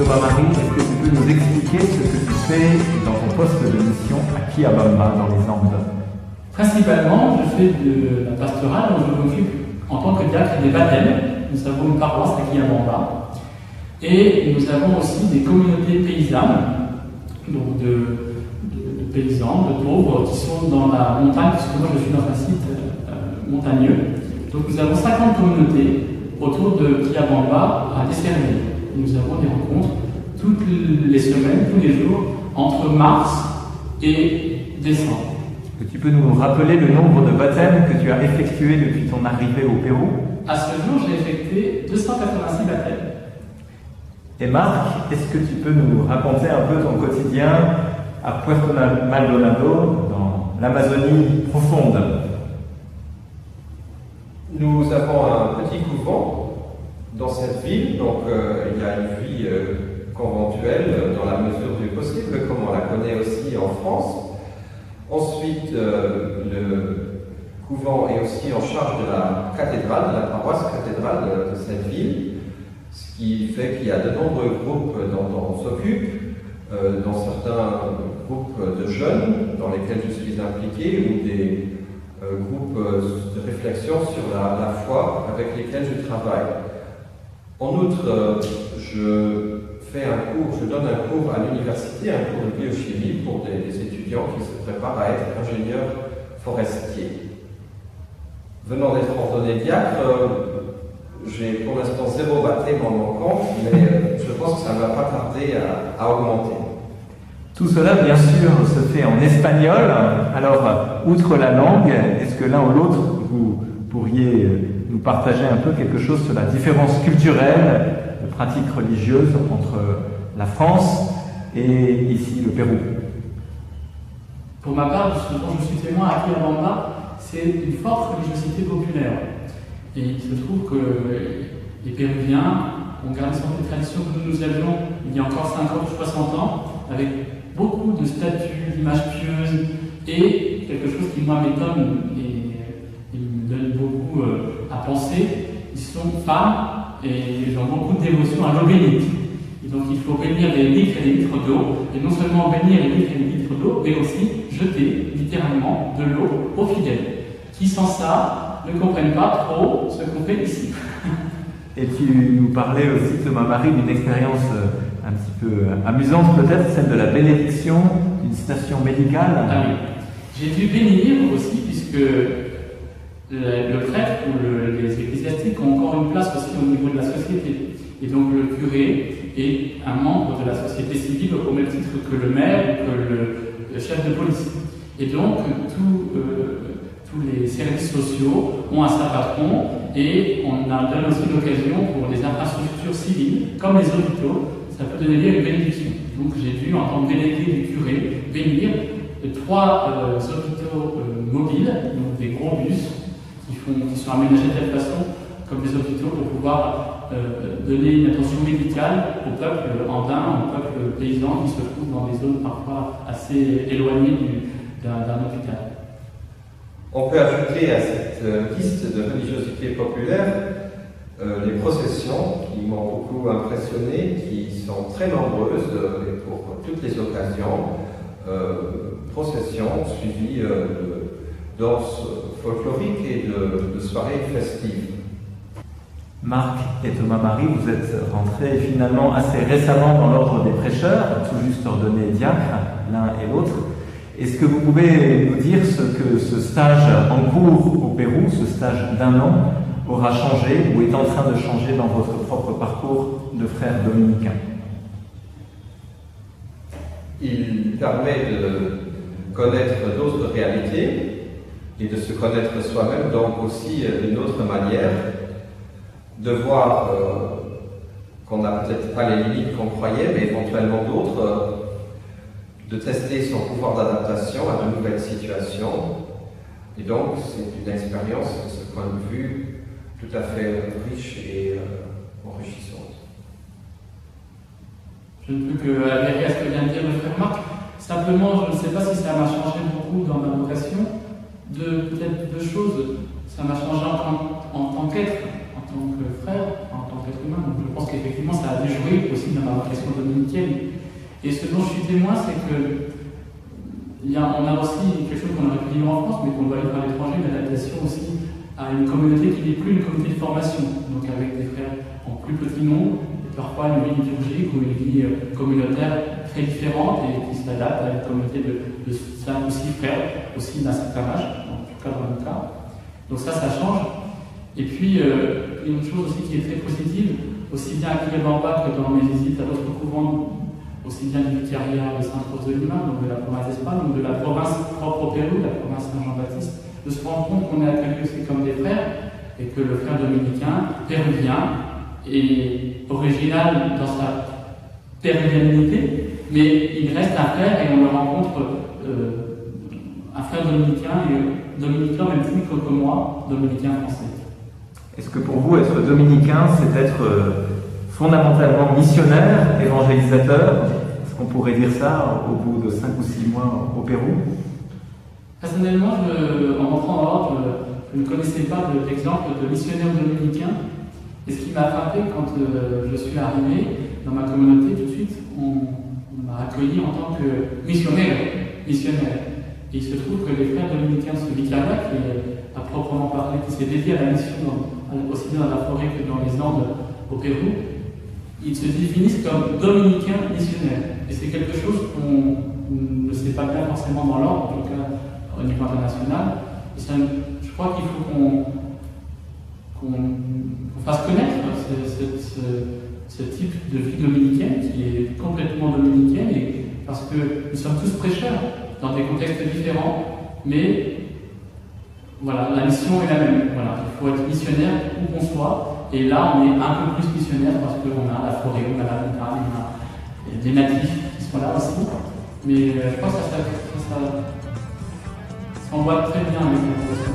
Thomas Marie, est-ce que tu peux nous expliquer ce que tu fais dans ton poste de mission à Kiabamba, dans les Andes? Principalement, je fais de la pastorale, donc je m'occupe en tant que diacre des baptêmes. Nous avons une paroisse à Kiabamba. Et nous avons aussi des communautés paysannes, donc de paysans, de pauvres, qui sont dans la montagne, puisque moi je suis dans un site montagneux. Donc nous avons 50 communautés autour de Kiabamba à Desserville. Nous avons des rencontres toutes les semaines, tous les jours, entre mars et décembre. Est-ce que tu peux nous rappeler le nombre de baptêmes que tu as effectués depuis ton arrivée au Pérou? À ce jour, j'ai effectué 286 baptêmes. Et Marc, est-ce que tu peux nous raconter un peu ton quotidien à Puerto Maldonado, dans l'Amazonie profonde? Nous avons un petit couvent dans cette ville, donc il y a une vie conventuelle dans la mesure du possible, comme on la connaît aussi en France. Ensuite, le couvent est aussi en charge de la cathédrale, de la paroisse cathédrale de cette ville, ce qui fait qu'il y a de nombreux groupes dont on s'occupe, dans certains groupes de jeunes dans lesquels je suis impliqué, ou des groupes de réflexion sur la foi avec lesquels je travaille. En outre, je donne un cours à l'université, un cours de biochimie pour des étudiants qui se préparent à être ingénieurs forestiers. Venant d'être ordonné diacre, j'ai pour l'instant 0 baptême en mon compte, mais je pense que ça ne va pas tarder à augmenter. Tout cela, bien sûr, se fait en espagnol. Alors, outre la langue, est-ce que l'un ou l'autre, vous pourriez nous partager un peu quelque chose sur la différence culturelle, de pratiques religieuses entre la France et ici, le Pérou? Pour ma part, ce dont je suis témoin à Kiabamba, c'est une forte religiosité populaire. Et il se trouve que les Péruviens ont gardé certaines traditions que nous avions il y a encore 50 ou 60 ans, avec beaucoup de statues, d'images pieuses, et quelque chose qui moi m'étonne et me donne beaucoup à penser, ils sont femmes et ils ont beaucoup de dévotion à l'eau bénite. Et donc il faut bénir des litres et des litres d'eau, et non seulement bénir les litres et les litres d'eau, mais aussi jeter littéralement de l'eau aux fidèles, qui sans ça ne comprennent pas trop ce qu'on fait ici. Et tu nous parlais aussi, Thomas Marie, d'une expérience un petit peu amusante peut-être, celle de la bénédiction d'une station médicale. Ah oui. J'ai dû bénir aussi, puisque le prêtre ou les ecclésiastiques ont encore une place aussi au niveau de la société. Et donc le curé est un membre de la société civile au même titre que le maire ou que le chef de police. Et donc tous les services sociaux ont un saint patron, et on donne aussi l'occasion pour les infrastructures civiles, comme les hôpitaux, ça peut donner lieu à une bénédiction. Donc j'ai dû, en tant que délégué du curé, bénir 3 hôpitaux mobiles, donc des gros bus qui sont aménagés de telle façon comme des hôpitaux pour pouvoir donner une attention médicale au peuple andin, au peuple paysan qui se trouve dans des zones parfois assez éloignées d'un hôpital. On peut ajouter à cette liste de religiosité populaire les processions qui m'ont beaucoup impressionné, qui sont très nombreuses pour toutes les occasions. Processions suivies de danses folkloriques et de soirées festives. Marc et Thomas Marie, vous êtes rentrés finalement assez récemment dans l'ordre des prêcheurs, tout juste ordonnés diacres, l'un et l'autre. Est-ce que vous pouvez nous dire ce que ce stage en cours au Pérou, ce stage d'1 an, aura changé ou est en train de changer dans votre propre parcours de frères dominicains? Il permet de connaître d'autres réalités et de se connaître soi-même, donc aussi d'une autre manière, de voir qu'on n'a peut-être pas les limites qu'on croyait, mais éventuellement d'autres, de tester son pouvoir d'adaptation à de nouvelles situations. Et donc, c'est une expérience, de ce point de vue, tout à fait riche et enrichissante. Je ne peux que adhérer à ce que vient de dire le frère Marc. Simplement, je ne sais pas si ça m'a changé beaucoup dans ma vocation. Peut-être 2 choses. Ça m'a changé en tant qu'être, en tant que frère, en tant qu'être êtres humains. Donc je pense qu'effectivement ça a déjoué aussi dans ma vocation dominicaine. Et ce dont je suis témoin, c'est que on a aussi quelque chose qu'on aurait pu vivre en France, mais qu'on doit vivre à l'étranger, une adaptation aussi à une communauté qui n'est plus une communauté de formation, donc avec des frères en plus petit nombre, et parfois une vie liturgique ou une vie communautaire très différente et qui s'adapte à une communauté de 5 ou 6 frères, aussi d'un certain âge, en tout cas dans mon cas. Donc ça change. Et puis, une chose aussi qui est très positive, aussi bien à Kiribamba que dans mes visites à d'autres couvents, aussi bien du vicariat de Sainte-Rose de Lima, donc de la province d'Espagne, ou de la province propre au Pérou, la province Saint-Jean-Baptiste, de se rendre compte qu'on est accueillis aussi comme des frères, et que le frère dominicain, péruvien, est original dans sa péruvianité, mais il reste un frère et on le rencontre, un frère dominicain, et dominicain même plus que moi, dominicain français. Est-ce que pour vous, être dominicain, c'est être fondamentalement missionnaire, évangélisateur? Est-ce qu'on pourrait dire ça au bout de 5 ou 6 mois au Pérou? Personnellement, en rentrant en ordre, je ne connaissais pas d'exemple de missionnaire dominicain. Et ce qui m'a frappé quand je suis arrivé dans ma communauté, tout de suite, on m'a accueilli en tant que missionnaire. Et il se trouve que les frères dominicains de ce vicariat, qui à proprement parler, qui s'est dédié à la mission aussi bien dans la forêt que dans les Andes au Pérou, ils se définissent comme dominicains missionnaires. Et c'est quelque chose qu'on ne sait pas bien forcément dans l'ordre, en tout cas au niveau international. Je crois qu'il faut qu'on fasse connaître ce type de vie dominicaine qui est complètement dominicaine, parce que nous sommes tous prêcheurs dans des contextes différents, mais voilà, la mission est la même. Voilà, il faut être missionnaire où qu'on soit, et là on est un peu plus missionnaire parce qu'on a la forêt, on a la montagne, on a des natifs qui sont là aussi. Mais je pense que ça s'envoie très bien avec la